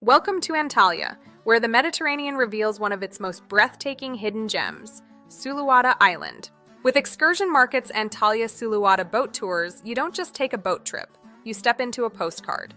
Welcome to Antalya, where the Mediterranean reveals one of its most breathtaking hidden gems, Suluada Island. With excursion markets and Antalya Suluada boat tours, you don't just take a boat trip, you step into a postcard.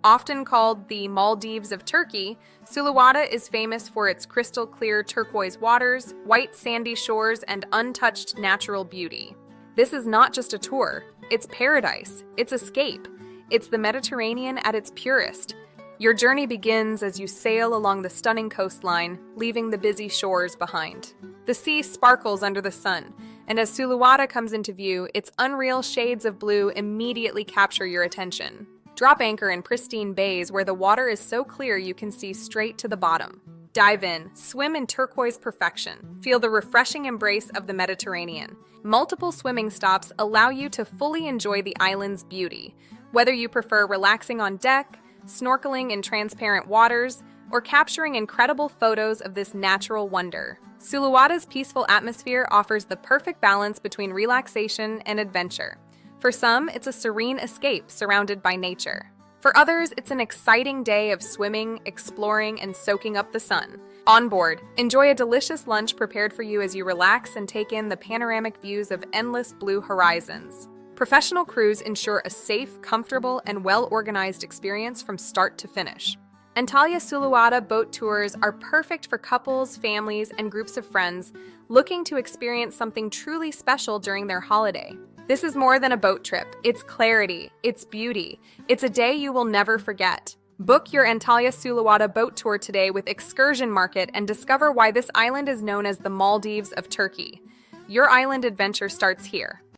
Often called the Maldives of Turkey, Suluada is famous for its crystal-clear turquoise waters, white sandy shores, and untouched natural beauty. This is not just a tour, it's paradise, it's escape. It's the Mediterranean at its purest. Your journey begins as you sail along the stunning coastline, leaving the busy shores behind. The sea sparkles under the sun, and as Suluada comes into view, its unreal shades of blue immediately capture your attention. Drop anchor in pristine bays where the water is so clear you can see straight to the bottom. Dive in, swim in turquoise perfection, feel the refreshing embrace of the Mediterranean. Multiple swimming stops allow you to fully enjoy the island's beauty, whether you prefer relaxing on deck, snorkeling in transparent waters, or capturing incredible photos of this natural wonder. Suluada's peaceful atmosphere offers the perfect balance between relaxation and adventure. For some, it's a serene escape surrounded by nature. For others, it's an exciting day of swimming, exploring, and soaking up the sun. On board, enjoy a delicious lunch prepared for you as you relax and take in the panoramic views of endless blue horizons. Professional crews ensure a safe, comfortable, and well-organized experience from start to finish. Antalya Suluada boat tours are perfect for couples, families, and groups of friends looking to experience something truly special during their holiday. This is more than a boat trip. It's clarity, it's beauty. It's a day you will never forget. Book your Antalya Suluada boat tour today with Excursion Market and discover why this island is known as the Maldives of Turkey. Your island adventure starts here.